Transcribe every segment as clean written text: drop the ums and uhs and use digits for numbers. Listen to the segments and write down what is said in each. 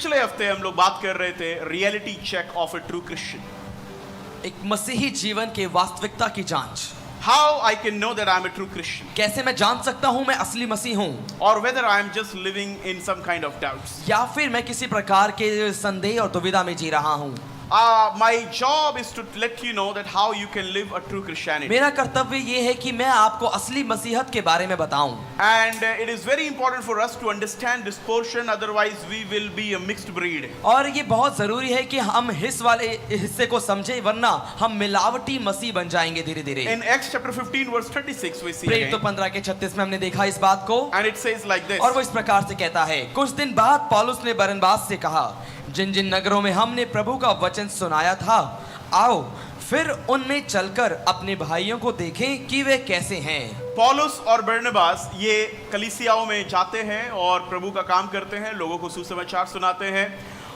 पिछले हफ्ते हम लोग बात कर रहे थे reality check of a true Christian. एक मसीही जीवन के वास्तविकता की जांच। How I can know that I am a true Christian, कैसे मैं जान सकता हूं मैं असली मसीह हूं, और whether I am just living in some kind of doubts, या फिर मैं किसी प्रकार के संदेह और दुविधा में जी रहा हूं। my job is to let you know that how you can live a true Christianity. मेरा कर्तव्य ये है कि मैं आपको असली मसीहत के बारे में बताऊं। And it is very important for us to understand this portion, otherwise we will be a mixed breed. और ये बहुत जरूरी है कि हम इस वाले हिस्से को समझे, वरना हम मिलावटी मसीह बन जाएंगे धीरे धीरे। In Acts chapter 15 verse 36 we see प्रेरित again, 15 के 36 में हमने देखा इस बात को, and it says like this. और वो इस प्रकार से कहता है, कुछ दिन बाद पौलुस ने बरनबास से कहा, जिन जिन नगरों में हमने प्रभु का वचन सुनाया था, आओ फिर उनमें चलकर अपने भाइयों को देखें कि वे कैसे हैं। पौलुस और बरनबास ये कलीसियाओं में जाते हैं और प्रभु का काम करते हैं, लोगों को सुसमाचार सुनाते हैं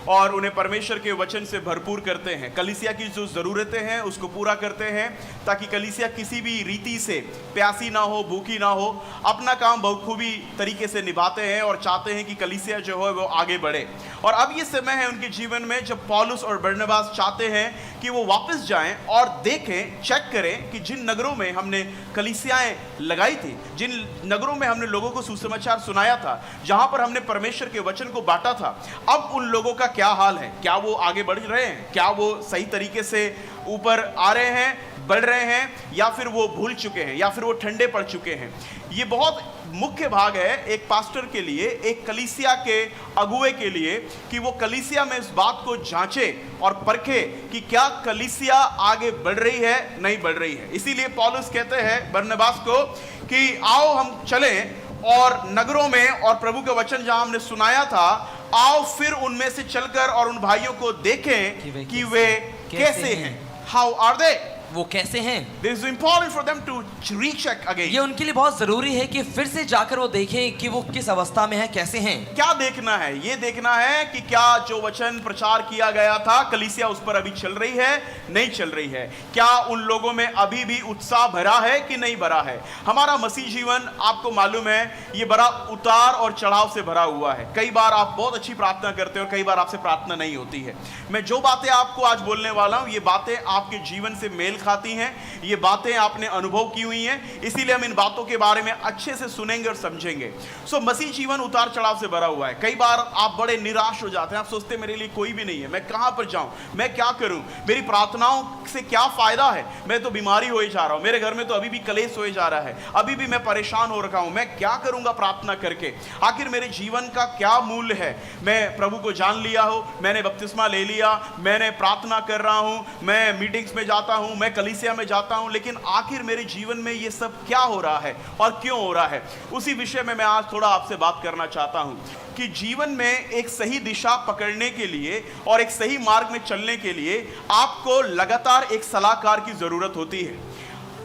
और उन्हें परमेश्वर के वचन से भरपूर करते हैं। कलीसिया की जो ज़रूरतें हैं उसको पूरा करते हैं, ताकि कलीसिया किसी भी रीति से प्यासी ना हो, भूखी ना हो। अपना काम बखूबी तरीके से निभाते हैं और चाहते हैं कि कलीसिया जो है वो आगे बढ़े। और अब ये समय है उनके जीवन में जब पौलुस और बरनबास चाहते हैं कि वो वापस जाएं और देखें, चेक करें कि जिन नगरों में हमने कलीसियाएं लगाई थी, जिन नगरों में हमने लोगों को सुसमाचार सुनाया था, जहां पर हमने परमेश्वर के वचन को बांटा था, अब उन लोगों का क्या हाल है। क्या वो आगे बढ़ रहे हैं? क्या वो सही तरीके से ऊपर आ रहे हैं, बढ़ रहे हैं, या फिर वो भूल चुके हैं, या फिर वो ठंडे पड़ चुके हैं। ये बहुत मुख्य भाग है एक पास्टर के लिए, एक कलीसिया के अगुवे के लिए, कि वो कलीसिया में इस बात को जांचे और परखे कि क्या कलीसिया आगे बढ़ रही है, नहीं बढ़ रही है। इसीलिए पौलुस कहते हैं बरनबास को कि आओ हम चलें और नगरों में और प्रभु के वचन जहां हमने सुनाया था, आओ फिर उनमें से चलकर और उन भाइयों को देखें कि वे कैसे हैं। हाउ आर दे, वो कैसे हैं। This is important for them to recheck again. ये उनके लिए बहुत जरूरी है कि फिर से जाकर वो देखें कि वो किस अवस्था में है, कैसे हैं। क्या देखना है? ये देखना है कि क्या जो वचन प्रचार किया गया था, कलीसिया उस पर अभी चल रही है, नहीं चल रही है। क्या उन लोगों में अभी भी उत्साह भरा है कि नहीं भरा है। हमारा मसीह जीवन आपको मालूम है ये बड़ा उतार और चढ़ाव से भरा हुआ है। कई बार आप बहुत अच्छी प्रार्थना करते हो, कई बार आपसे प्रार्थना नहीं होती है। मैं जो बातें आपको आज बोलने वाला हूं, ये बातें आपके जीवन से मेल खाती हैं, ये बातें आपने अनुभव की हुई हैं, इसीलिए हम इन बातों के बारे में अच्छे से सुनेंगे और समझेंगे। सो मसीह जीवन उतार चढ़ाव से भरा हुआ है। कई बार आप बड़े निराश हो जाते हैं, आप सोचते हैं मेरे लिए कोई भी नहीं है, मैं कहां पर जाऊं, मैं क्या करूं, मेरी प्रार्थनाओं से क्या फायदा है, मैं तो बीमारी हो जा रहा हूं, मेरे घर में तो अभी भी कलेश हो जा रहा है, अभी भी मैं परेशान हो रखा हूं, मैं क्या करूंगा प्रार्थना करके, आखिर मेरे जीवन का क्या मूल्य है। मैं प्रभु को जान लिया हो, मैंने बपतिस्मा ले लिया, मैंने प्रार्थना कर रहा हूं, मैं मीटिंग्स में जाता हूं, मैं कलीसिया में जाता हूं, लेकिन आखिर मेरे जीवन में ये सब क्या हो रहा है और क्यों हो रहा है। उसी विषय में मैं आज थोड़ा आपसे बात करना चाहता हूं कि जीवन में एक सही दिशा पकड़ने के लिए और एक सही मार्ग में चलने के लिए आपको लगातार एक सलाहकार की जरूरत होती है।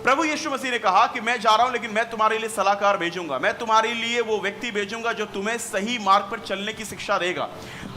प्रभु यीशु मसीह ने कहा कि मैं जा रहा हूं, लेकिन मैं तुम्हारे लिए सलाहकार भेजूंगा, मैं तुम्हारे लिए वो व्यक्ति भेजूंगा जो तुम्हें सही मार्ग पर चलने की शिक्षा देगा।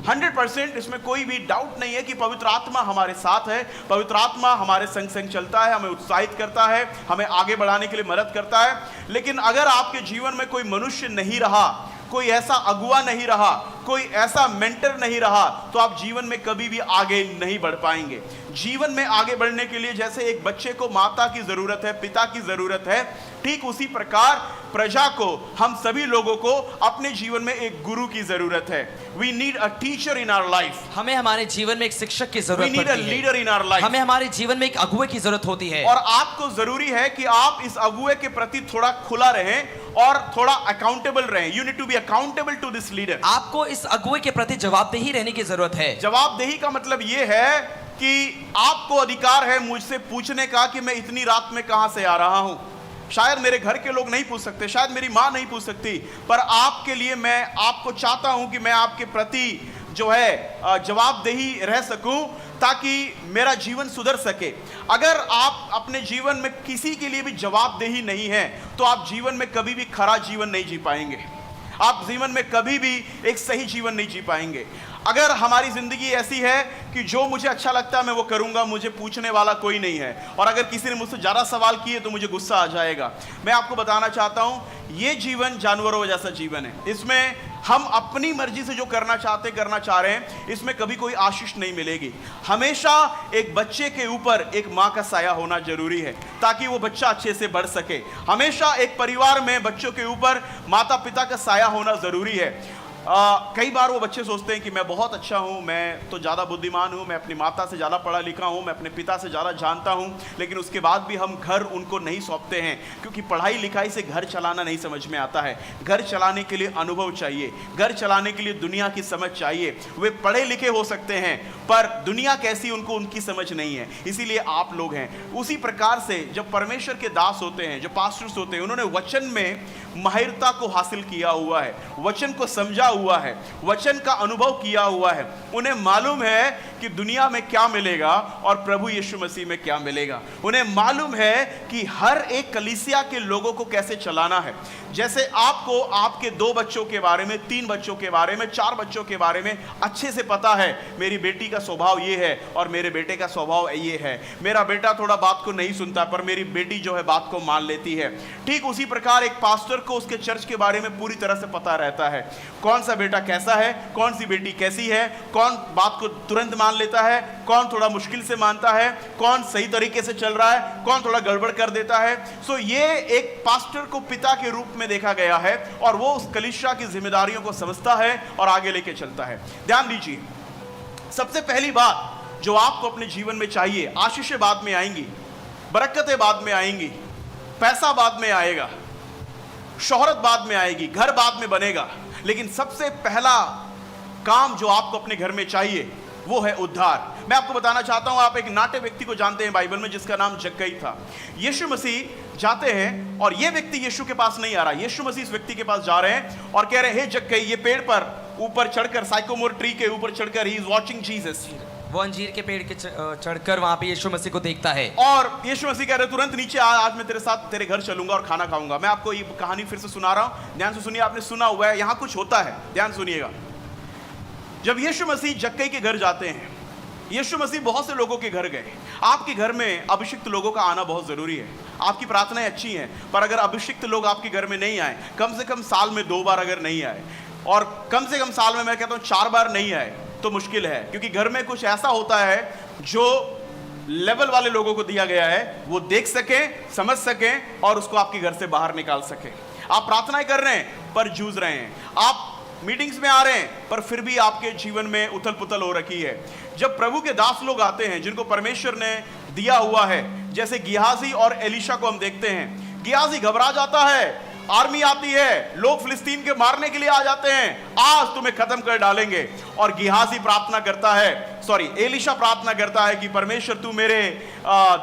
100% इसमें कोई भी डाउट नहीं है कि पवित्र आत्मा हमारे साथ है, पवित्र आत्मा हमारे संग संग चलता है, हमें उत्साहित करता है, हमें आगे बढ़ाने के लिए मदद करता है। लेकिन अगर आपके जीवन में कोई मनुष्य नहीं रहा, कोई ऐसा अगुवा नहीं रहा, कोई ऐसा मेंटर नहीं रहा, तो आप जीवन में कभी भी आगे नहीं बढ़ पाएंगे। जीवन में आगे बढ़ने के लिए जैसे एक बच्चे को माता की जरूरत है, पिता की जरूरत है, ठीक उसी प्रकार प्रजा को, हम सभी लोगों को अपने जीवन में एक गुरु की जरूरत है। We need a teacher in our life. हमें हमारे जीवन में एक शिक्षक की जरूरत We need a पड़ती है। leader in our life. हमें हमारे जीवन में एक अगुवे की जरूरत होती है। और आपको जरूरी है कि आप इस अगुवे के प्रति थोड़ा खुला रहें और थोड़ा अकाउंटेबल रहें। You need to be accountable to this leader. आपको इस अगुवे के प्रति जवाबदेही रहने की जरूरत है। जवाबदेही का मतलब यह है कि आपको अधिकार है मुझसे पूछने का कि मैं इतनी रात में कहां से आ रहा हूं। शायद मेरे घर के लोग नहीं पूछ सकते, शायद मेरी माँ नहीं पूछ सकती, पर आपके लिए मैं आपको चाहता हूं कि मैं आपके प्रति जो है जवाबदेही रह सकूं, ताकि मेरा जीवन सुधर सके। अगर आप अपने जीवन में किसी के लिए भी जवाबदेही नहीं है, तो आप जीवन में कभी भी खरा जीवन नहीं जी पाएंगे, आप जीवन में कभी भी एक सही जीवन नहीं जी पाएंगे। अगर हमारी जिंदगी ऐसी है कि जो मुझे अच्छा लगता है मैं वो करूंगा, मुझे पूछने वाला कोई नहीं है, और अगर किसी ने मुझसे ज़्यादा सवाल किए तो मुझे गुस्सा आ जाएगा। मैं आपको बताना चाहता हूं ये जीवन जानवरों जैसा जीवन है। इसमें हम अपनी मर्जी से जो करना चाह रहे हैं, इसमें कभी कोई आशीष नहीं मिलेगी। हमेशा एक बच्चे के ऊपर एक माँ का साया होना जरूरी है ताकि वो बच्चा अच्छे से बढ़ सके। हमेशा एक परिवार में बच्चों के ऊपर माता पिता का साया होना जरूरी है। कई बार वो बच्चे सोचते हैं कि मैं बहुत अच्छा हूँ, मैं तो ज़्यादा बुद्धिमान हूँ, मैं अपनी माता से ज़्यादा पढ़ा लिखा हूँ, मैं अपने पिता से ज़्यादा जानता हूँ, लेकिन उसके बाद भी हम घर उनको नहीं सौंपते हैं क्योंकि पढ़ाई लिखाई से घर चलाना नहीं समझ में आता है। घर चलाने के लिए अनुभव चाहिए, घर चलाने के लिए दुनिया की समझ चाहिए। वे पढ़े लिखे हो सकते हैं पर दुनिया कैसी उनको उनकी समझ नहीं है, इसीलिए आप लोग हैं। उसी प्रकार से जब परमेश्वर के दास होते हैं, जो पास्टर्स होते हैं, उन्होंने वचन में माहिरता को हासिल किया हुआ है, वचन को समझा हुआ है, वचन का अनुभव किया हुआ है। उन्हें मालूम है कि दुनिया में क्या मिलेगा और प्रभु यीशु मसीह में क्या मिलेगा। उन्हें मालूम है कि हर एक कलीसिया के लोगों को कैसे चलाना है। जैसे आपको आपके 2 बच्चों के बारे में, 3 बच्चों के बारे में, 4 बच्चों के बारे में अच्छे से पता है, मेरी बेटी का स्वभाव ये है और मेरे बेटे का स्वभाव ये है, मेरा बेटा थोड़ा बात को नहीं सुनता पर मेरी बेटी जो है बात को मान लेती है। ठीक उसी प्रकार एक पास्टर को उसके चर्च के बारे में पूरी तरह से पता रहता है, कौन सा बेटा कैसा है, कौन सी बेटी कैसी है, कौन बात को तुरंत मान लेता है, कौन थोड़ा मुश्किल से मानता है, कौन सही तरीके से चल रहा है, कौन थोड़ा गड़बड़ कर देता है। सो ये एक पास्टर को पिता के रूप में देखा गया है और वो उस कलीसिया की जिम्मेदारियों को समझता है और आगे लेके चलता है। ध्यान दीजिए, सबसे पहली बात जो आपको अपने जीवन में चाहिए, आशीषें बाद में आएंगी, बरकतें बाद में आएंगी, पैसा बाद में आएगा, शोहरत बाद में आएगी, घर बाद में बनेगा, लेकिन सबसे पहला काम जो आपको अपने घर में चाहिए वो है उद्धार। मैं आपको बताना चाहता हूं, आप एक नाट्य व्यक्ति को जानते हैं बाइबल में जिसका नाम जक्कई था। यीशु मसीह जाते हैं और ये व्यक्ति यीशु के पास नहीं आ रहा, यीशु मसीह इस व्यक्ति के पास जा रहे हैं और कह रहे हैं, हे जक्कई, ये पेड़ पर ऊपर चढ़कर, साइकोमोर ट्री के ऊपर चढ़कर, ही इज वॉचिंग जीसस। वो अंजीर के पेड़ के चढ़कर वहां पे यीशु मसीह को देखता है और यीशु मसीह कह रहे तुरंत नीचे आ, आज मैं तेरे साथ तेरे घर चलूंगा और खाना खाऊंगा। मैं आपको ये कहानी फिर से सुना रहा हूं, ध्यान से सुनिए, आपने सुना हुआ है, यहां कुछ होता है, ध्यान सुनिएगा। जब यीशु मसीह जक्कई के घर जाते हैं, यीशु मसीह बहुत से लोगों के घर गए। आपके घर में अभिषिक्त लोगों का आना बहुत जरूरी है। आपकी प्रार्थनाएं अच्छी हैं पर अगर अभिषिक्त लोग आपके घर में नहीं आए, कम से कम साल में 2 बार अगर नहीं आए, और कम से कम साल में मैं कहता हूं 4 बार नहीं आए, तो मुश्किल है, क्योंकि घर में कुछ ऐसा होता है जो लेवल वाले लोगों को दिया गया है, वो देख सकें, समझ सकें और उसको आपके घर से बाहर निकाल सकें। आप प्रार्थनाएं कर रहे हैं पर जूझ रहे हैं, आप मीटिंग्स में आ रहे हैं पर फिर भी आपके जीवन में उथल पुथल हो रखी है। जब प्रभु के दास लोग आते हैं जिनको परमेश्वर ने दिया हुआ है, जैसे गिहाजी और एलीशा को हम देखते हैं, गिहाजी घबरा जाता है, आर्मी आती है, लोग फिलिस्तीन के मारने के लिए आ जाते हैं, आज तुम्हें खत्म कर डालेंगे, और गिहाजी प्रार्थना करता है, एलीशा प्रार्थना करता है कि परमेश्वर तू मेरे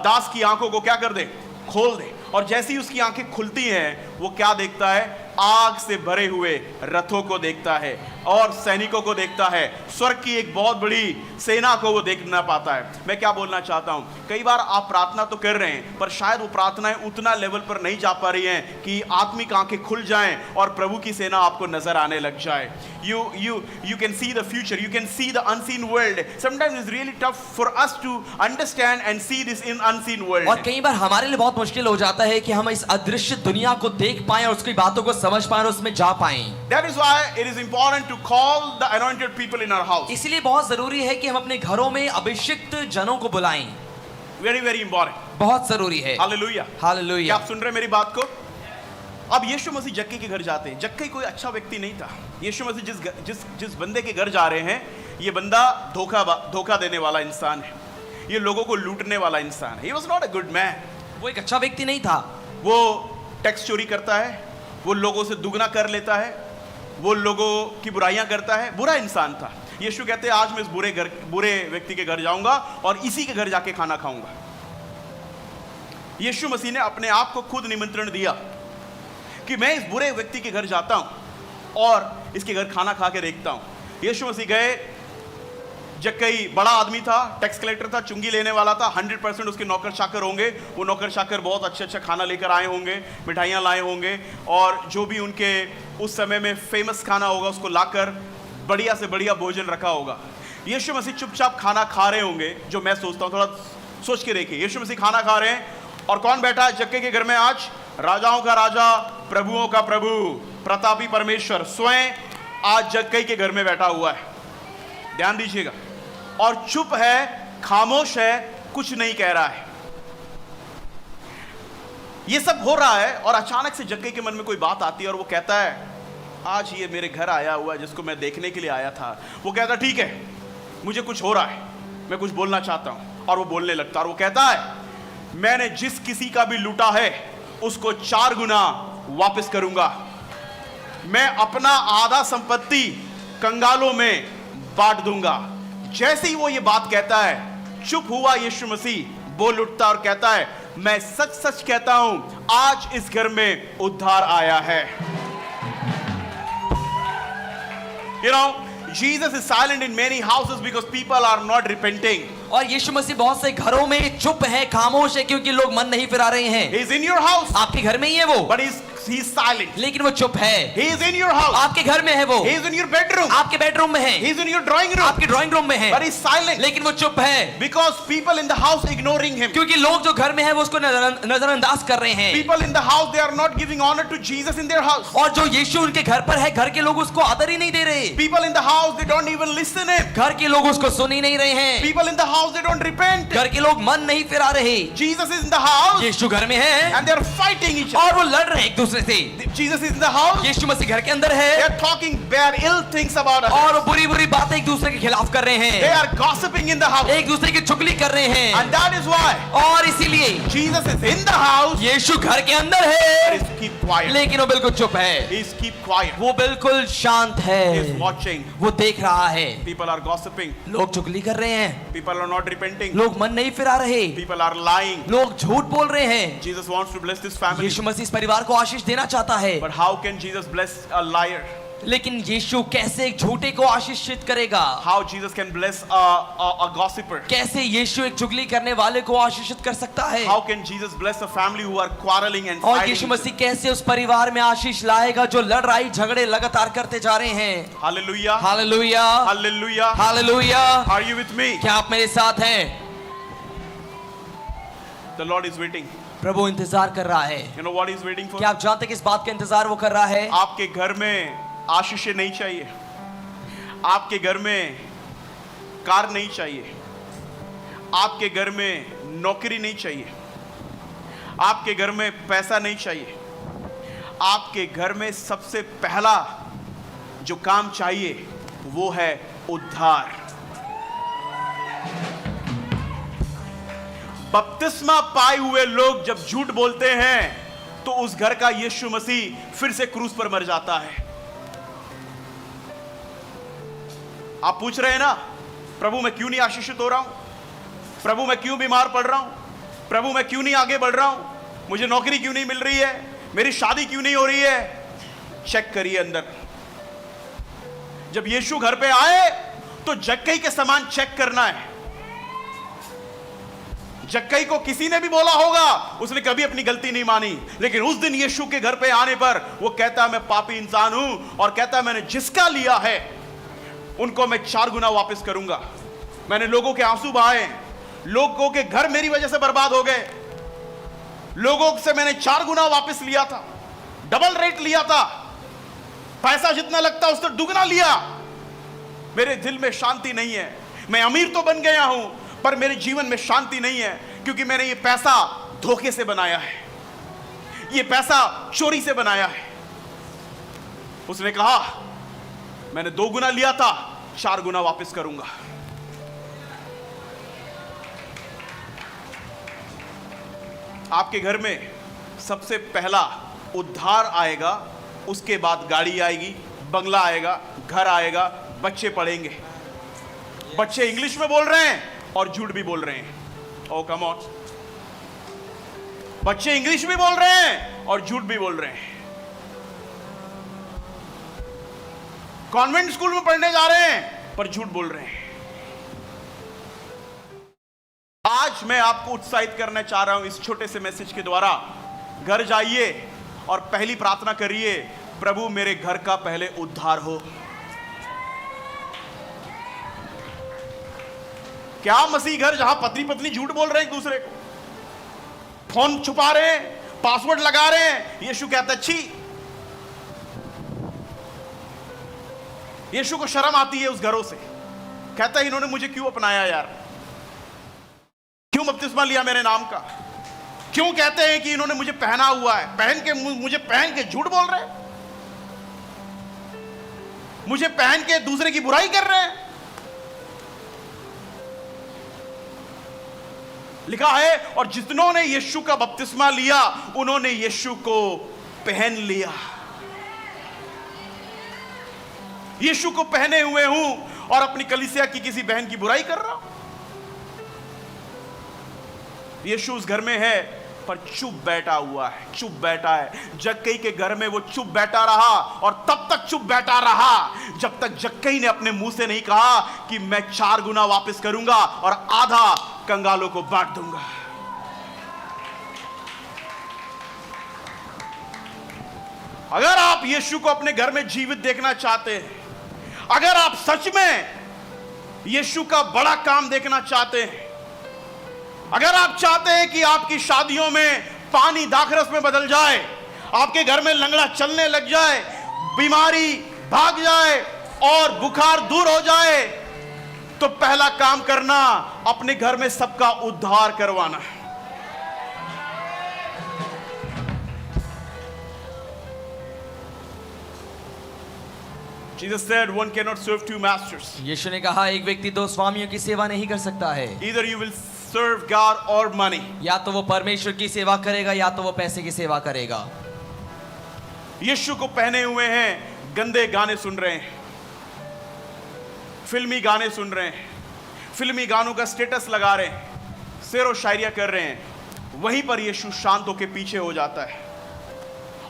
दास की आंखों को क्या कर दे, खोल दे। और जैसी उसकी आंखें खुलती हैं, वो क्या देखता है, आग से भरे हुए रथों को देखता है और सैनिकों को देखता है, स्वर्ग की एक बहुत बड़ी सेना को वो देख ना पाता है। मैं क्या बोलना चाहता हूं, कई बार आप प्रार्थना तो कर रहे हैं पर शायद वो प्रार्थनाएं उतना लेवल पर नहीं जा पा रही हैं कि आत्मिक आंखें खुल जाएं और प्रभु की सेना आपको नजर आने लग जाए। You can see the future, you can see the unseen world. Sometimes it's really tough for us to understand and see this in unseen world. और कई बार हमारे लिए बहुत मुश्किल हो जाता है कि हम इस अदृश्य दुनिया को देख पाएं और उसकी बातों को समझ पाएं और उसमें जा पाएं। That is why it is important to call the anointed people in our house. इसलिए बहुत जरूरी है कि हम अपने घरों में अभिषिक्त जनों को बुलाएं। Very very important. बहुत जरूरी है। Hallelujah. हालेलुया। क्या आप सुन रहे हैं मेरी बात को? अब यीशु मसीह जक्कई के घर जाते हैं। जक्कई कोई अच्छा व्यक्ति नहीं था। यीशु मसीह जिस बंदे के घर जा रहे हैं, ये बंदा धोखा देने वाला इंसान है, ये लोगों को लूटने वाला इंसान है। He was not a good man. वो एक अच्छा व्यक्ति नहीं था। वो टैक्स चोरी करता है, वो लोगों से दुगना कर लेता है, वो लोगों की बुराइयां करता है, बुरा इंसान था। यीशु कहते हैं आज मैं इस बुरे व्यक्ति के घर जाऊंगा और इसी के घर जाके खाना खाऊंगा। यीशु मसीह ने अपने आप को खुद निमंत्रण दिया कि मैं इस बुरे व्यक्ति के घर जाता हूं और इसके घर खाना खा के देखता हूं। यीशु मसीह गए, जक्कई बड़ा आदमी था, टैक्स कलेक्टर था, चुंगी लेने वाला था, 100% उसके नौकर चाकर होंगे। वो नौकर चाकर बहुत अच्छा खाना लेकर आए होंगे, मिठाइयाँ लाए होंगे और जो भी उनके उस समय में फेमस खाना होगा उसको लाकर बढ़िया से बढ़िया भोजन रखा होगा। यीशु मसीह चुपचाप खाना खा रहे होंगे, जो मैं सोचता हूँ, थोड़ा सोच के देखिए। यीशु मसीह खाना खा रहे हैं और कौन बैठा है जक्कई के घर में आज? राजाओं का राजा, प्रभुओं का प्रभु, प्रतापी परमेश्वर स्वयं आज जक्कई के घर में बैठा हुआ है, ध्यान दीजिएगा, और चुप है, खामोश है, कुछ नहीं कह रहा है। ये सब हो रहा है और अचानक से जक्कई के मन में कोई बात आती है और वो कहता है, आज ये मेरे घर आया हुआ है जिसको मैं देखने के लिए आया था। वो कहता है, ठीक है, मुझे कुछ हो रहा है, मैं कुछ बोलना चाहता हूं। और वो बोलने लगता है और वो कहता है, मैंने जिस किसी का भी लूटा है उसको 4 गुना वापस करूंगा। मैं अपना आधा संपत्ति कंगालों में बांट दूंगा। जैसे ही वो ये बात कहता है, चुप हुआ यीशु मसीह बोल उठता और कहता है, मैं सच सच कहता हूं, आज इस घर में उद्धार आया है। You know, Jesus is silent in many houses because people are not repenting. और यीशु मसीह बहुत से घरों में चुप है, खामोश है, क्योंकि लोग मन नहीं फिरा रहे हैं। He is in your house, आपके घर में ही है वो, but he's silent. लेकिन वो चुप है। He is in your house. आपके घर में है वो, He is in your bedroom. आपके बेडरूम में है, He is in your drawing room. आपके ड्राइंग रूम में है, But he's silent लेकिन वो चुप है। because people in the house ignoring him. क्योंकि लोग जो घर में है वो उसको नजरअंदाज कर रहे हैं। People in the house, they are not giving honor to Jesus in their house. और जो यीशु उनके घर पर है, घर के लोग उसको आदर ही नहीं दे रहे। People in the house, they don't even listen him. घर के लोग उसको सुन ही नहीं रहे हैं। People in the house, they don't repent. घर के लोग मन नहीं फिरा रहे। Jesus is in the house यीशु घर में है and they are fighting each other. और वो लड़ रहे हैं एक दूसरे से। Jesus is in the house. यीशु मसीह घर के अंदर They है are talking bad, ill things about us. और वो बुरी बुरी बातें एक दूसरे के खिलाफ कर रहे They हैं, are gossiping in the house. एक दूसरे की चुगली कर रहे हैं। And that is why और इसीलिए Jesus is in the house. यीशु घर के अंदर But है, he's keep quiet. लेकिन वो बिल्कुल चुप है, He's keep quiet. वो बिल्कुल शांत है, He's watching. वो देख रहा है। People are gossiping. लोग चुगली कर रहे हैं, People are not repenting. लोग मन नहीं फिरा रहे, People are lying. लोग झूठ बोल रहे हैं। Jesus wants to bless this family. यीशु मसीह इस परिवार को आशीष देना चाहता है, But how can Jesus bless a liar? लेकिन यीशु कैसे एक झूठे को आशीषित करेगा? How Jesus can bless a gossiper? कैसे यीशु एक चुगली करने वाले को आशीषित कर सकता है? How can Jesus bless a family who are quarreling and और fighting? यीशु मसीह कैसे उस परिवार में आशीष लाएगा जो लड़ाई झगड़े लगातार करते जा रहे हैं? Hallelujah. Hallelujah, Hallelujah. Hallelujah. Are you with me? क्या आप मेरे साथ हैं? The Lord is waiting. प्रभु इंतजार कर रहा है। You know what he's waiting for? क्या आप जानते हैं किस बात का इंतजार वो कर रहा है? आपके घर में आशीषें नहीं चाहिए, आपके घर में कार नहीं चाहिए, आपके घर में नौकरी नहीं चाहिए, आपके घर में पैसा नहीं चाहिए। आपके घर में सबसे पहला जो काम चाहिए वो है उद्धार। बपतिस्मा पाए हुए लोग जब झूठ बोलते हैं तो उस घर का यीशु मसीह फिर से क्रूस पर मर जाता है। आप पूछ रहे हैं ना, प्रभु मैं क्यों नहीं आशीषित हो रहा हूं, प्रभु मैं क्यों बीमार पड़ रहा हूं, प्रभु मैं क्यों नहीं आगे बढ़ रहा हूं, मुझे नौकरी क्यों नहीं मिल रही है, मेरी शादी क्यों नहीं हो रही है? चेक करिए अंदर। जब यीशु घर पे आए तो जक्कई के समान चेक करना है। जक्कई को किसी ने भी बोला होगा, उसने कभी अपनी गलती नहीं मानी, लेकिन उस दिन यीशु के घर पे आने पर वो कहता है मैं पापी इंसान हूं, और कहता है मैंने जिसका लिया है उनको मैं 4 गुना वापस करूंगा। मैंने लोगों के आंसू बहाए, लोगों के घर मेरी वजह से बर्बाद हो गए, लोगों से मैंने 4 गुना वापस लिया था, डबल रेट लिया था, पैसा जितना लगता उससे दुगना लिया। मेरे दिल में शांति नहीं है। मैं अमीर तो बन गया हूं पर मेरे जीवन में शांति नहीं है, क्योंकि मैंने ये पैसा धोखे से बनाया है, ये पैसा चोरी से बनाया है। उसने कहा मैंने 2 गुना लिया था, 4 गुना वापस करूंगा। आपके घर में सबसे पहला उद्धार आएगा, उसके बाद गाड़ी आएगी, बंगला आएगा, घर आएगा, बच्चे पढ़ेंगे। बच्चे इंग्लिश में बोल रहे हैं और झूठ भी बोल रहे हैं। ओ कम ऑन, बच्चे इंग्लिश भी बोल रहे हैं और झूठ भी बोल रहे हैं। कॉन्वेंट स्कूल में पढ़ने जा रहे हैं पर झूठ बोल रहे हैं। आज मैं आपको उत्साहित करना चाह रहा हूं इस छोटे से मैसेज के द्वारा। घर जाइए और पहली प्रार्थना करिए, प्रभु मेरे घर का पहले उद्धार हो। क्या मसीह घर जहां पत्नी पत्नी झूठ बोल रहे हैं एक दूसरे को, फोन छुपा रहे हैं, पासवर्ड लगा रहे हैं। यीशु कहता है छी। यीशु को शर्म आती है उस घरों से, कहता है इन्होंने मुझे क्यों अपनाया यार, क्यों बपतिस्मा लिया मेरे नाम का, क्यों कहते हैं कि इन्होंने मुझे पहना हुआ है, मुझे पहन के झूठ बोल रहे हैं, मुझे पहन के दूसरे की बुराई कर रहे हैं। लिखा है और जितनों यीशु का बपतिस्मा लिया उन्होंने यीशु को पहन लिया। यीशु को पहने हुए हूं और अपनी कलीसिया की किसी बहन की बुराई कर रहा हूं। यीशु उस घर में है पर चुप बैठा हुआ है, चुप बैठा है। जक्कई के घर में वो चुप बैठा रहा और तब तक चुप बैठा रहा जब तक जक्कई ने अपने मुंह से नहीं कहा कि मैं 4 गुना वापस करूंगा और आधा कंगालों को बांट दूंगा। अगर आप यीशु को अपने घर में जीवित देखना चाहते हैं, अगर आप सच में यीशु का बड़ा काम देखना चाहते हैं, अगर आप चाहते हैं कि आपकी शादियों में पानी दाखरस में बदल जाए, आपके घर में लंगड़ा चलने लग जाए, बीमारी भाग जाए और बुखार दूर हो जाए, तो पहला काम करना अपने घर में सबका उद्धार करवाना है। Jesus said one cannot serve 2 masters. यीशु ने कहा एक व्यक्ति 2 स्वामियों की सेवा नहीं कर सकता है। Either you will serve God or money. या तो वो परमेश्वर की सेवा करेगा या तो वो पैसे की सेवा करेगा। यीशु को पहने हुए हैं, गंदे गाने सुन रहे हैं, फिल्मी गाने सुन रहे हैं, फिल्मी गानों का स्टेटस लगा रहे हैं, शेर व शायरिया कर रहे हैं। वहीं पर यीशु शांत होकर पीछे हो जाता है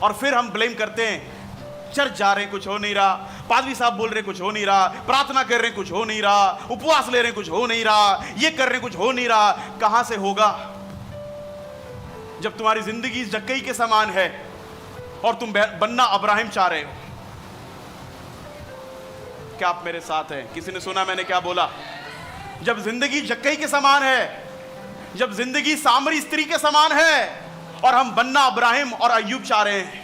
और फिर हम ब्लेम करते हैं, चर्च जा रहे हैं कुछ हो नहीं रहा, पादरी साहब बोल रहे कुछ हो नहीं रहा, प्रार्थना कर रहे हैं कुछ हो नहीं रहा, उपवास ले रहे हैं कुछ हो नहीं रहा, ये कर रहे हैं कुछ हो नहीं रहा। कहां से होगा जब तुम्हारी जिंदगी जक्कई के समान है और तुम बनना अब्राहिम चाह रहे हो। क्या आप मेरे साथ हैं? किसी ने सुना मैंने क्या बोला? जब जिंदगी जक्कई के समान है, जब जिंदगी सामरी स्त्री के समान है और हम बनना अब्राहिम और अय्यूब चाह रहे हैं,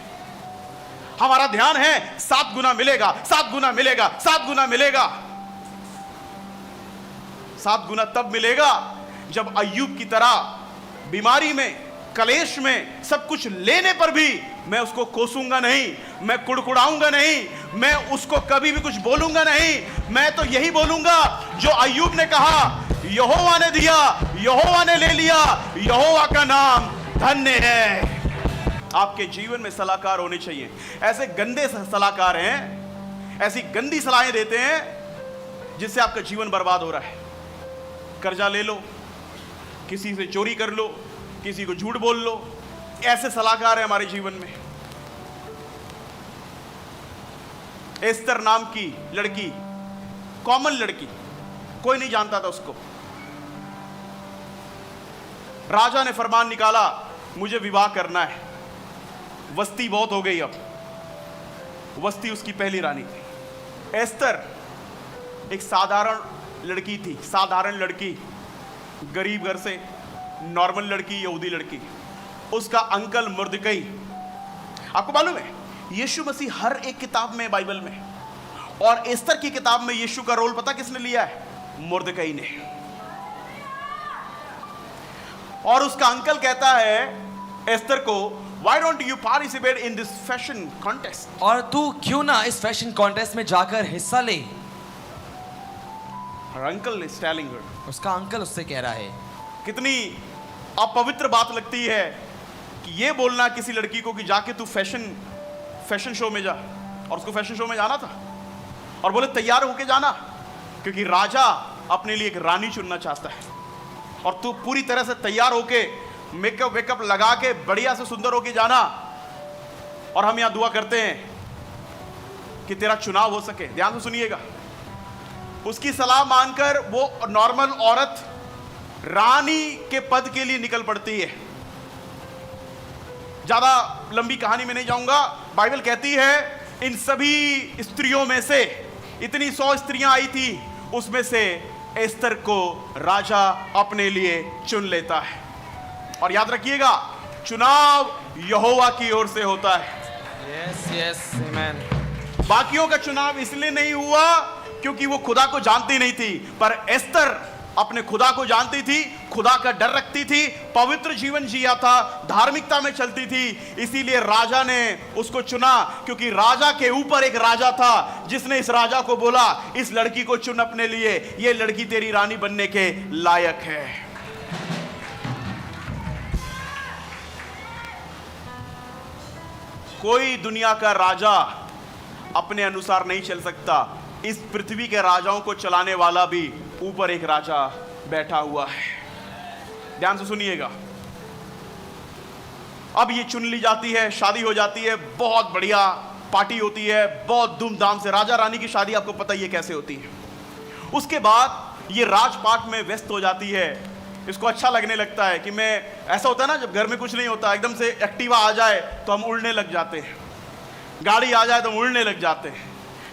हमारा ध्यान है 7 गुना मिलेगा, 7 गुना मिलेगा, 7 गुना मिलेगा। 7 गुना तब मिलेगा जब अय्यूब की तरह बीमारी में, कलेश में, सब कुछ लेने पर भी मैं उसको कोसूंगा नहीं, मैं कुड़कुड़ाऊंगा नहीं, मैं उसको कभी भी कुछ बोलूंगा नहीं। मैं तो यही बोलूंगा जो अय्यूब ने कहा, यहोवा ने दिया, यहोवा ने ले लिया, यहोवा का नाम धन्य है। आपके जीवन में सलाहकार होने चाहिए। ऐसे गंदे सलाहकार हैं, ऐसी गंदी सलाहें देते हैं जिससे आपका जीवन बर्बाद हो रहा है। कर्जा ले लो, किसी से चोरी कर लो, किसी को झूठ बोल लो, ऐसे सलाहकार हैं हमारे जीवन में। एस्तर नाम की लड़की, कॉमन लड़की, कोई नहीं जानता था उसको। राजा ने फरमान निकाला, मुझे विवाह करना है। वस्ती बहुत हो गई, अब वस्ती उसकी पहली रानी थी। एस्तर एक साधारण लड़की थी, साधारण लड़की, गरीब घर से, नॉर्मल लड़की, यहूदी लड़की। उसका अंकल मुर्दकई, आपको मालूम है यीशु मसीह हर एक किताब में, बाइबल में, और एस्तर की किताब में यीशु का रोल पता किसने लिया है? मुर्दकई ने। और उसका अंकल कहता है एस्तर को, Why don't you participate in this fashion contest? और तू क्यों ना इस फैशन कॉन्टेस्ट में जाकर हिस्सा ले? Her uncle is telling her. उसका अंकल उससे कह रहा है। कितनी अपवित्र बात लगती है कि ये बोलना किसी लड़की को कि जाके तू फैशन शो में जा। और उसको फैशन शो में जाना था और बोले तैयार होके जाना, क्योंकि राजा अपने लिए एक रानी चुनना चाहता है और तू पूरी तरह से तैयार होके, मेकअप वेकअप लगा के, बढ़िया से सुंदर होके जाना। और हम यहां दुआ करते हैं कि तेरा चुनाव हो सके। ध्यान से सुनिएगा। उसकी सलाह मानकर वो नॉर्मल औरत रानी के पद के लिए निकल पड़ती है। ज्यादा लंबी कहानी में नहीं जाऊंगा। बाइबल कहती है इन सभी स्त्रियों में से, इतनी 100 स्त्रियां आई थी, उसमें से एस्तर को राजा अपने लिए चुन लेता है। और याद रखिएगा, चुनाव यहोवा की ओर से होता है। Yes yes amen. बाकियों का चुनाव इसलिए नहीं हुआ क्योंकि वो खुदा को जानती नहीं थी, पर एस्तर अपने खुदा को जानती थी, खुदा का डर रखती थी, पवित्र जीवन जिया था, धार्मिकता में चलती थी, इसीलिए राजा ने उसको चुना। क्योंकि राजा के ऊपर एक राजा था जिसने इस राजा को बोला, इस लड़की को चुन अपने लिए, ये लड़की तेरी रानी बनने के लायक है। कोई दुनिया का राजा अपने अनुसार नहीं चल सकता। इस पृथ्वी के राजाओं को चलाने वाला भी ऊपर एक राजा बैठा हुआ है। ध्यान से सुनिएगा। अब ये चुन ली जाती है, शादी हो जाती है, बहुत बढ़िया पार्टी होती है, बहुत धूमधाम से। राजा रानी की शादी आपको पता ही है कैसे होती है। उसके बाद ये राजपाट में व्यस्त हो जाती है। इसको अच्छा लगने लगता है कि मैं, ऐसा होता है ना जब घर में कुछ नहीं होता, एकदम से एक्टिवा आ जाए तो हम उड़ने लग जाते हैं, गाड़ी आ जाए तो हम उड़ने लग जाते हैं,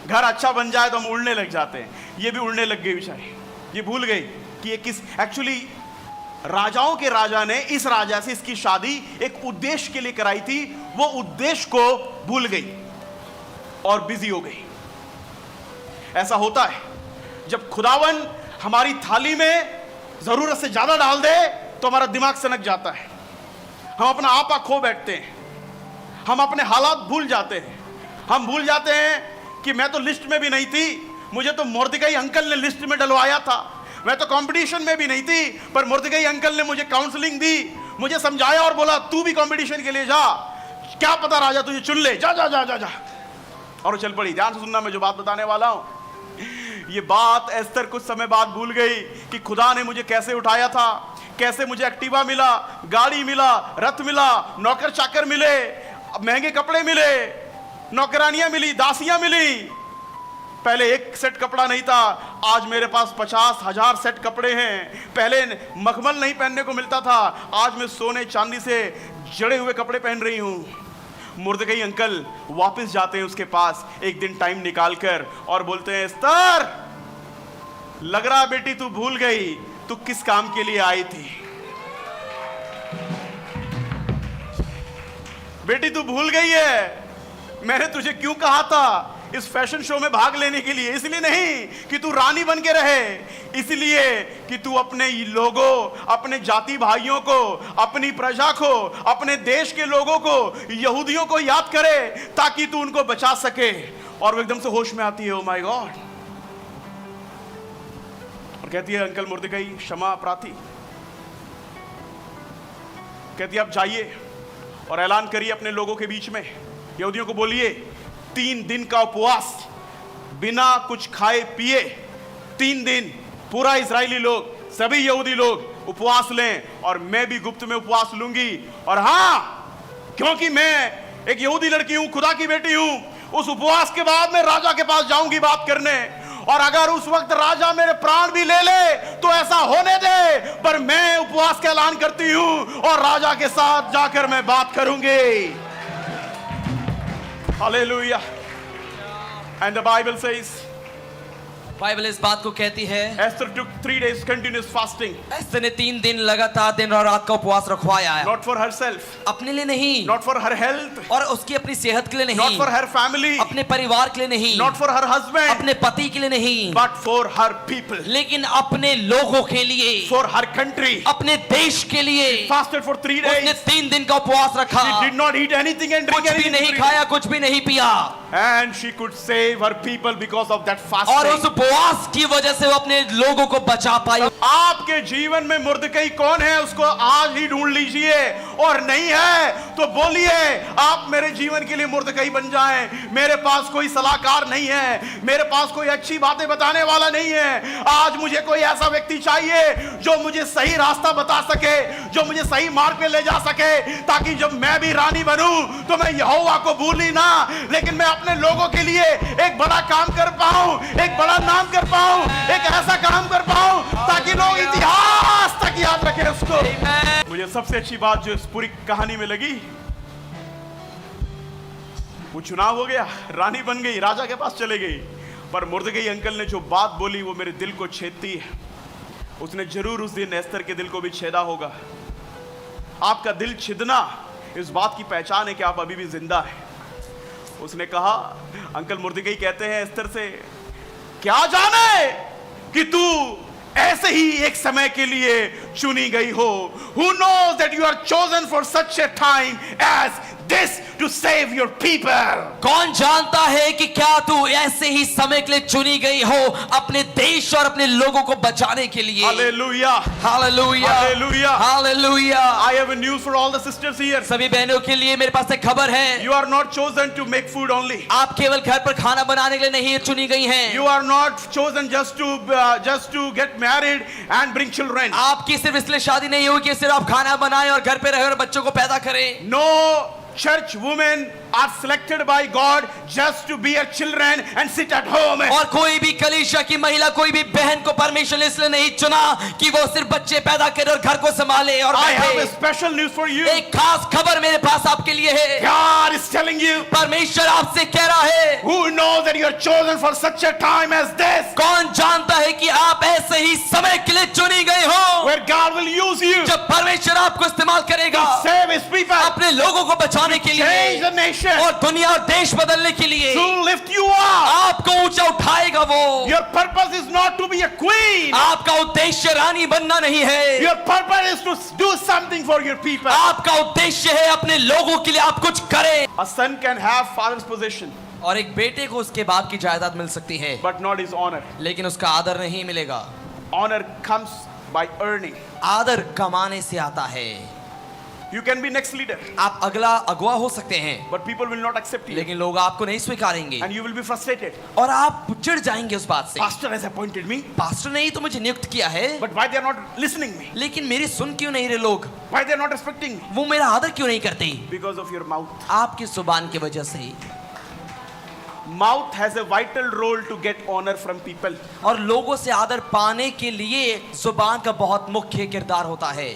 घर अच्छा बन जाए तो हम उड़ने लग जाते हैं। ये भी उड़ने लग गई बेचारी, ये भूल गई कि ये किस, एक्चुअली राजाओं के राजा ने इस राजा से इसकी शादी एक उद्देश्य के लिए कराई थी। वो उद्देश्य को भूल गई और बिजी हो गई। ऐसा होता है जब खुदावन हमारी थाली में जरूरत से ज्यादा डाल दे तो हमारा दिमाग सनक जाता है, हम अपना आपा खो बैठते हैं, हम अपने हालात भूल जाते हैं। हम भूल जाते हैं कि मैं तो लिस्ट में भी नहीं थी, मुझे तो मुर्दकई अंकल ने लिस्ट में डलवाया था, मैं तो कंपटीशन में भी नहीं थी, पर मुर्दकई अंकल ने मुझे काउंसलिंग दी, मुझे समझाया और बोला तू भी कंपटीशन के लिए जा, क्या पता राजा तुझे चुन ले, जा जा जा जा जा, और वो चल पड़ी। ध्यान से सुनना, मैं जो बात बताने वाला हूं, ये बात एस्तर कुछ समय बाद भूल गई कि खुदा ने मुझे कैसे उठाया था, कैसे मुझे एक्टिवा मिला, गाड़ी मिला, रथ मिला, नौकर चाकर मिले, महंगे कपड़े मिले, नौकरानियां मिली, दासियां मिली। पहले एक सेट कपड़ा नहीं था, आज मेरे पास 50,000 सेट कपड़े हैं। पहले मखमल नहीं पहनने को मिलता था, आज मैं सोने चांदी से जड़े हुए कपड़े पहन रही हूं। मुर्दकई अंकल वापस जाते हैं उसके पास एक दिन टाइम निकालकर और बोलते हैं, एस्तर लग रहा बेटी तू भूल गई तू किस काम के लिए आई थी। बेटी तू भूल गई है मैंने तुझे क्यों कहा था इस फैशन शो में भाग लेने के लिए। इसलिए नहीं कि तू रानी बन के रहे, इसलिए कि तू अपने लोगों, अपने जाति भाइयों को, अपनी प्रजा को, अपने देश के लोगों को, यहूदियों को याद करे ताकि तू उनको बचा सके। और वो एकदम से होश में आती है, ओ माय गॉड, और कहती है, अंकल मुर्दकई क्षमा प्रार्थी, कहती है आप जाइए और ऐलान करिए अपने लोगों के बीच में, यहूदियों को बोलिए 3 दिन का उपवास बिना कुछ खाए पिए, 3 दिन पूरा इजरायली लोग, सभी यहूदी लोग उपवास लें और मैं भी गुप्त में उपवास लूंगी। और हां, क्योंकि मैं एक यहूदी लड़की हूं, खुदा की बेटी हूं, उस उपवास के बाद मैं राजा के पास जाऊंगी बात करने, और अगर उस वक्त राजा मेरे प्राण भी ले ले तो ऐसा होने दे, पर मैं उपवास का ऐलान करती हूं और राजा के साथ जाकर मैं बात करूंगी। Hallelujah. And the Bible says, Bible इस बात को कहती है, Esther took 3 days continuous fasting. Esther ने 3 दिन लगातार दिन और रात का उपवास रखवाया है। Not for herself, अपने लिए नहीं, not for her health, और उसकी अपनी सेहत के लिए नहीं, not for her family, अपने परिवार के लिए नहीं, not for her husband, अपने पति के लिए नहीं, but for her people, लेकिन अपने लोगों के लिए, for her country. अपने देश के लिए। Fasted for 3 उसने days. 3 दिन का उपवास रखा, She did not eat anything and drink कुछ भी anything. नहीं खाया, कुछ भी नहीं पिया, And she could save her people because of that fasting. और उस उपवास की वजह से वो अपने लोगों को बचा पाई। आपके जीवन में मुर्दकई कौन है उसको आज ही ढूंढ लीजिए, और नहीं है तो बोलिए आप मेरे जीवन के लिए मुर्दकई बन जाएं। मेरे पास कोई सलाहकार नहीं है, मेरे पास कोई अच्छी बातें बताने वाला नहीं है, आज मुझे कोई ऐसा व्यक्ति चाहिए जो मुझे सही रास्ता बता सके, जो मुझे सही मार्ग पे ले जा सके, ताकि जब मैं भी रानी बनूं तो मैं यहोवा को भूली ना, लेकिन मैं अपने लोगों के लिए एक बड़ा काम कर पाऊं, एक बड़ा नाम कर पाऊं, एक ऐसा काम कर पाऊं ताकि लोग इतिहास तक याद रखें उसको। मुझे सबसे अच्छी बात जो इस पूरी कहानी में लगी, वो चुनाव हो गया, रानी बन गई, राजा के पास चले गई, पर मुर्दकई अंकल ने जो बात बोली वो मेरे दिल को छेदती है। उसने जरूर उस दिन एस्तर के दिल को भी छेदा होगा। आपका दिल छिदना इस बात की पहचान है कि आप अभी भी जिंदा हैं। उसने कहा, अंकल मुर्दिकई कहते हैं एस्तर से, क्या जाने कि तू ऐसे ही एक समय के लिए चुनी गई हो. Who knows that you are chosen for such a time as this to save your people. कौन जानता है कि क्या तू ऐसे ही समय के लिए चुनी गई हो अपने देश और अपने लोगों को बचाने के लिए. Hallelujah. Hallelujah, Hallelujah. Hallelujah. I have a news for all the sisters here. सभी बहनों के लिए मेरे पास एक खबर है. You are not chosen to make food only. आप केवल घर पर खाना बनाने के लिए नहीं चुनी गई हैं. You are not chosen just to get married and bring children. आपकी सिर्फ इसलिए शादी नहीं हुई कि सिर्फ आप खाना बनाएं और घर पे रहे और बच्चों को पैदा करें. No church women are selected by God just to bear children and sit at home. और कोई भी कलीसिया की महिला, कोई भी बहन को परमेश्वर ने इसलिए नहीं चुना कि वो सिर्फ बच्चे पैदा करे और घर को संभाले और I have a बैठे. special news for you. एक खास खबर मेरे पास आपके लिए है. God is telling you, परमेश्वर आपसे कह रहा है, who knows that you are chosen for such a time as this, कौन जानता है कि आप ऐसे ही समय के लिए चुनी गए हो where God will use you जब परमेश्वर आपको इस्तेमाल करेगा to save His people, अपने लोगों को बचाने के change लिए the nation, और दुनिया और देश बदलने के लिए. to lift you up. आपको ऊंचा उठाएगा वो. Your purpose is not to be a queen. आपका उद्देश्य रानी बनना नहीं है. Your purpose is to do something for your people. आपका उद्देश्य है अपने लोगों के लिए आप कुछ करें. A son can have father's possession, और एक बेटे को उसके बाप की जायदाद मिल सकती है, but not his honor. लेकिन उसका आदर नहीं मिलेगा. Honor comes by earning. आदर कमाने से आता है. You can be next leader, आप अगला अगुवा हो सकते हैं, but people will not accept you, लेकिन लोग आपको नहीं स्वीकारेंगे and you will be frustrated. और आप चिढ़ जाएंगे उस बात से. Pastor has appointed me, pastor ने ही तो मुझे नियुक्त किया है, but why they are not listening me? लेकिन मेरी सुन क्यों नहीं रहे लोग? Why they are not respecting me? वो मेरा आदर क्यों नहीं करते? Because of your mouth. आपकी जुबान की वजह से. Mouth has a vital role to get honor from people. और लोगों से आदर पाने के लिए जुबान का बहुत मुख्य किरदार होता है.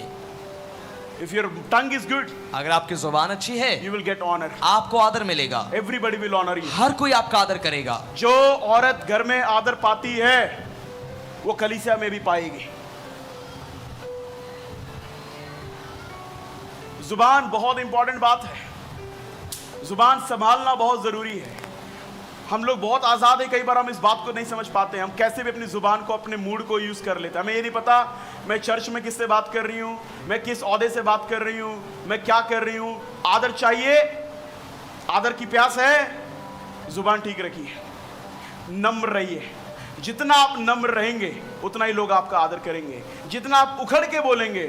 If your tongue is good, अगर आपकी जुबान अच्छी है, you will get honor. आपको आदर मिलेगा. Everybody will honor you. हर कोई आपका आदर करेगा. जो औरत घर में आदर पाती है, वो कलीसिया में भी पाएगी. जुबान बहुत इंपॉर्टेंट बात है. जुबान संभालना बहुत जरूरी है. हम लोग बहुत आज़ाद है, कई बार हम इस बात को नहीं समझ पाते. हम कैसे भी अपनी जुबान को, अपने मूड को यूज कर लेते हैं. हमें ये नहीं पता मैं चर्च में किससे बात कर रही हूँ, मैं किस ओहदे से बात कर रही हूँ, मैं क्या कर रही हूँ. आदर चाहिए, आदर की प्यास है, जुबान ठीक रखिए, नम्र रहिए. जितना आप नम्र रहेंगे उतना ही लोग आपका आदर करेंगे. जितना आप उखड़ के बोलेंगे,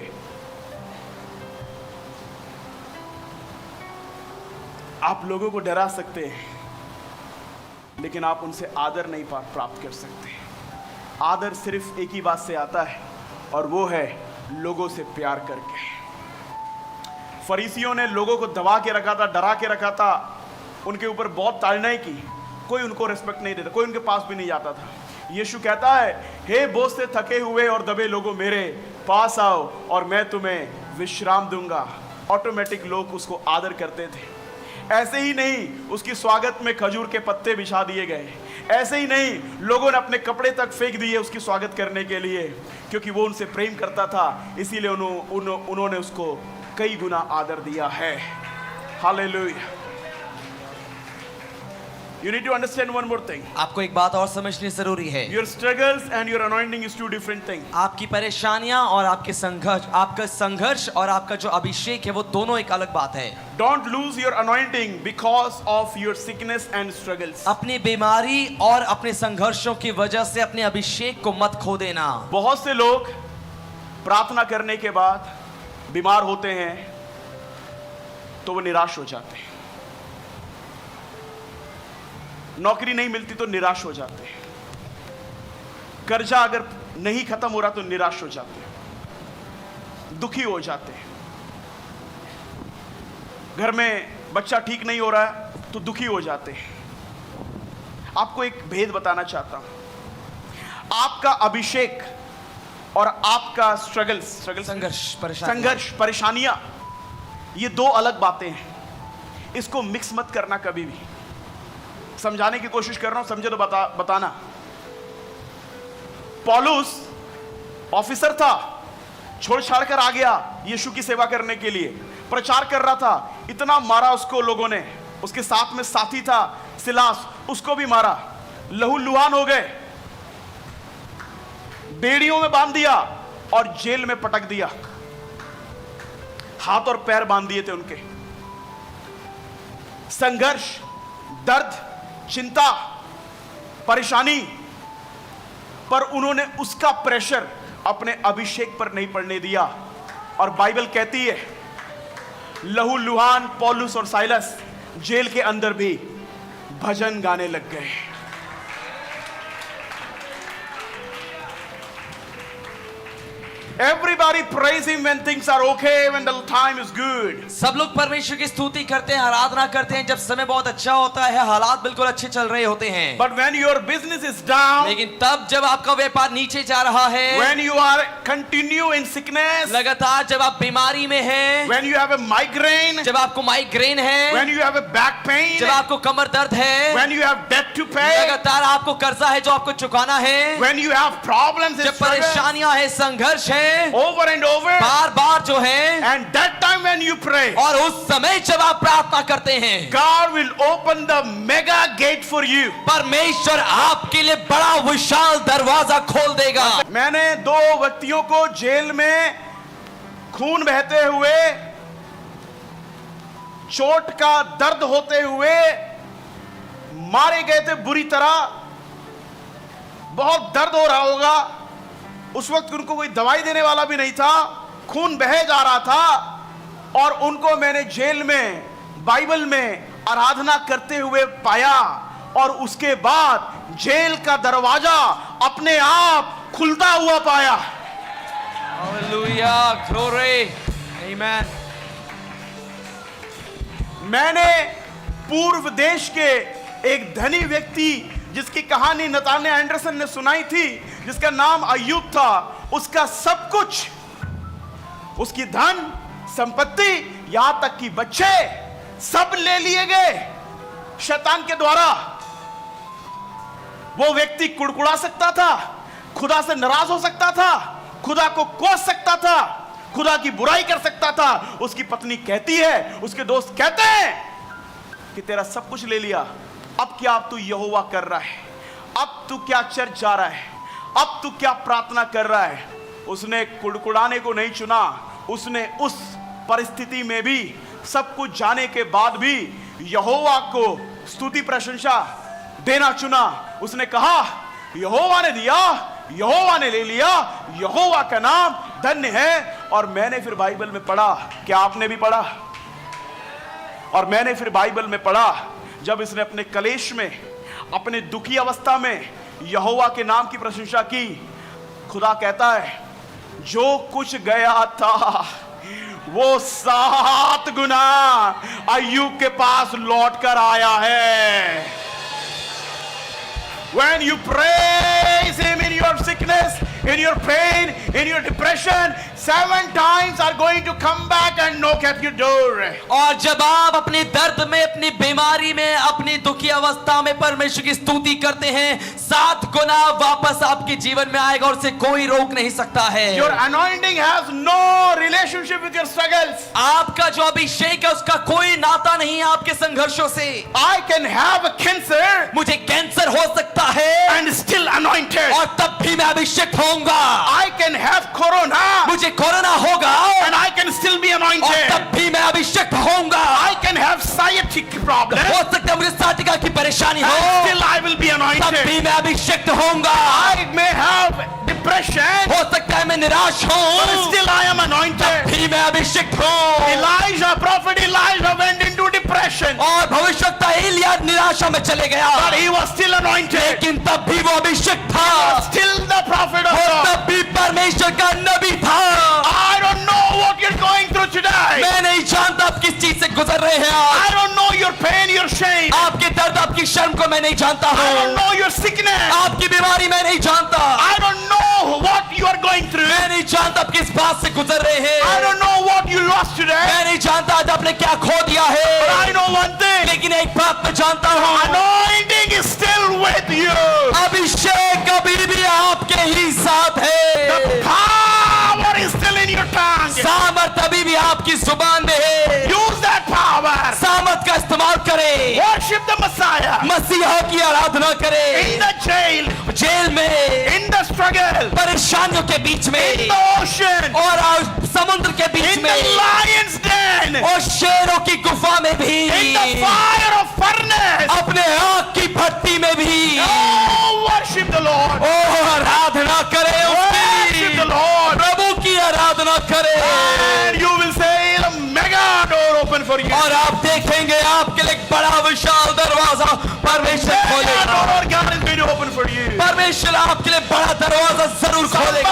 आप लोगों को डरा सकते हैं, लेकिन आप उनसे आदर नहीं प्राप्त कर सकते. आदर सिर्फ एक ही बात से आता है, और वो है लोगों से प्यार करके. फरीसियों ने लोगों को दबा के रखा था, डरा के रखा था, उनके ऊपर बहुत ताड़नाएं की. कोई उनको रिस्पेक्ट नहीं देता, कोई उनके पास भी नहीं जाता था. यीशु कहता है, हे बोझ से थके हुए और दबे लोगों, मेरे पास आओ और मैं तुम्हें विश्राम दूंगा. ऑटोमेटिक लोग उसको आदर करते थे. ऐसे ही नहीं, उसकी स्वागत में खजूर के पत्ते बिछा दिए गए. ऐसे ही नहीं, लोगों ने अपने कपड़े तक फेंक दिए उसकी स्वागत करने के लिए, क्योंकि वो उनसे प्रेम करता था. इसीलिए उन्होंने उसको कई गुना आदर दिया है. Hallelujah. You need to understand one more thing. आपको एक बात और समझनी जरूरी है. Your struggles and your anointing is two different things. आपकी परेशानियां और आपके संघर्ष, आपका संघर्ष और आपका जो अभिषेक है, वो दोनों एक अलग बात है. Don't lose your anointing because of your sickness and struggles. अपनी बीमारी और अपने संघर्षों की वजह से अपने अभिषेक को मत खो देना. बहुत से लोग प्रार्थना करने के बाद बीमार होते हैं तो वो निराश हो जाते हैं. नौकरी नहीं मिलती तो निराश हो जाते हैं. कर्जा अगर नहीं खत्म हो रहा तो निराश हो जाते हैं, दुखी हो जाते हैं. घर में बच्चा ठीक नहीं हो रहा है तो दुखी हो जाते हैं. आपको एक भेद बताना चाहता हूं. आपका अभिषेक और आपका संघर्ष, परेशानियां, ये दो अलग बातें हैं. इसको मिक्स मत करना कभी भी. समझाने की कोशिश कर रहा हूं, समझे तो बताना. पौलुस ऑफिसर था, छोड़ छाड़ कर आ गया यीशु की सेवा करने के लिए. प्रचार कर रहा था, इतना मारा उसको लोगों ने, उसके साथ में साथी था सिलास, उसको भी मारा, लहूलुहान हो गए, बेड़ियों में बांध दिया और जेल में पटक दिया। हाथ और पैर बांध दिए थे उनके। संघर्ष, दर्द, चिंता, परेशानी, पर उन्होंने उसका प्रेशर अपने अभिषेक पर नहीं पड़ने दिया। और बाइबल कहती है लहूलुहान पौलुस और साइलस जेल के अंदर भी भजन गाने लग गए। Everybody praise him when things are okay, when the time is good. सब लोग परमेश्वर की स्तुति करते हैं, आराधना करते हैं जब समय बहुत अच्छा होता है, हालात बिल्कुल अच्छे चल रहे होते हैं। But when your business is down, लेकिन तब जब आपका व्यापार नीचे जा रहा है, when you are continue in sickness, लगातार जब आप बीमारी में हैं, when you have a migraine, जब आपको माइग्रेन है, when you have a back pain, जब आपको कमर दर्द है, when you have debt to pay, लगातार आपको कर्जा है जो आपको चुकाना है, when you have problems, जब परेशानियां है, संघर्ष है, over and over, बार बार जो है, and that time when you pray, और उस समय जब आप प्रार्थना करते हैं, God will open the mega gate for you. परमेश्वर आपके लिए बड़ा विशाल दरवाजा खोल देगा। मैंने 2 व्यक्तियों को जेल में खून बहते हुए, चोट का दर्द होते हुए मारे गए थे बुरी तरह। बहुत दर्द हो रहा होगा उस वक्त, उनको कोई दवाई देने वाला भी नहीं था, खून बहे जा रहा था, और उनको मैंने जेल में बाइबल में आराधना करते हुए पाया। और उसके बाद जेल का दरवाजा अपने आप खुलता हुआ पाया। हालेलुया, ग्लोरी, आमेन। मैंने पूर्व देश के एक धनी व्यक्ति जिसकी कहानी नतान्या एंडरसन ने सुनाई थी, जिसका नाम अय्यूब था, उसका सब कुछ, उसकी धन संपत्ति, यहां तक कि बच्चे सब ले लिए गए शैतान के द्वारा। वो व्यक्ति कुड़कुड़ा सकता था, खुदा से नाराज हो सकता था, खुदा को कोस सकता था, खुदा की बुराई कर सकता था। उसकी पत्नी कहती है, उसके दोस्त कहते हैं कि तेरा सब कुछ ले लिया, अब क्या अब तू यहोवा कर रहा है, अब तू क्या चर्च जा रहा है, अब तू क्या प्रार्थना कर रहा है। उसने कुड़कुड़ाने को नहीं चुना, उसने उस परिस्थिति में भी, सब कुछ जाने के बाद भी यहोवा को स्तुति प्रशंसा देना चुना। उसने कहा यहोवा ने दिया, यहोवा ने ले लिया, यहोवा का नाम धन्य है। और मैंने फिर बाइबल में पढ़ा, क्या आपने भी पढ़ा? और मैंने फिर बाइबल में पढ़ा, जब इसने अपने कलेश में, अपने दुखी अवस्था में यहोवा के नाम की प्रशंसा की, खुदा कहता है जो कुछ गया था वो 7 गुना अय्यूब के पास लौट कर आया है। When you praise him in your sickness, in your pain, in your depression, 7 times are going to come back and knock at your door. और जब आप अपने दर्द में, अपनी बीमारी में, अपनी दुखी अवस्था में परमेश्वर की स्तुति करते हैं, 7 गुना वापस आपके जीवन में आएगा और उसे कोई रोक नहीं सकता है। Your anointing has no relationship with your struggles. आपका जो अभिषेक है उसका कोई नाता नहीं है आपके संघर्षों से। I can have a cancer मुझे कैंसर हो सकता है and still anointed. और तब भी मैं अभिषेक होऊंगा। I can have corona मुझे कोरोना होगा and I can still be और anointed. तब भी मैं अभिषेक होऊंगा। I can have sciatic problem हो सकता है मुझे साटिका की परेशानी हो, and still I will be तब anointed. भी मैं अभिषेक होऊंगा। I may have depression हो सकता है मैं निराश but हूँ, still I am anointed. भी मैं अभिषेक हूँ। Elijah, prophet Elijah went into depression और भविष्यवक्ता एलिया निराशा में चले गया, but he was still anointed. लेकिन तब भी वो अभिषेक था, Still the prophet of और God. तब भी परमेश्वर का नबी था। I don't know what you're going through today. मैं नहीं जानता आप किस चीज से गुजर रहे हैं आज। I don't know your pain, your shame. आपके दर्द, आपकी शर्म को मैं नहीं जानता I don't हूँ, know your sickness. आपकी बीमारी मैं नहीं जानता, I don't know what you are going through. मैं नहीं जानता आप किस बात से गुजर रहे हैं, I don't know what you lost today. मैं नहीं जानता आज आपने क्या खो दिया But है, I know one thing. लेकिन एक बात मैं जानता हूँ, Anointing is still with you. अभिषेक अभी भी आपके ही साथ है, The power is still in your tongue. सामर्थ अभी भी आपकी जुबान में है। Use that power. सामर्थ का इस्तेमाल करे, Worship the Messiah. मसीहा की आराधना करे, In the jail, जेल में, in the struggle, परेशानियों के बीच में, in the ocean, और समुद्र के बीच in में, the lion's den, और शेरों की गुफा में भी, in the fire of furnace. अपने आग की भट्टी में भी, Oh, worship the Lord. ओ आराधना करे Worship the उसकी, Lord. प्रभु की आराधना करे, And you will say the mega door open for you. और आप देखेंगे आपके लिए एक बड़ा विशाल दरवाजा परमेश्वर Mega खोलेगा, door God is going to open for you. परमेश्वर आपके लिए बड़ा दरवाजा जरूर खोलेगा।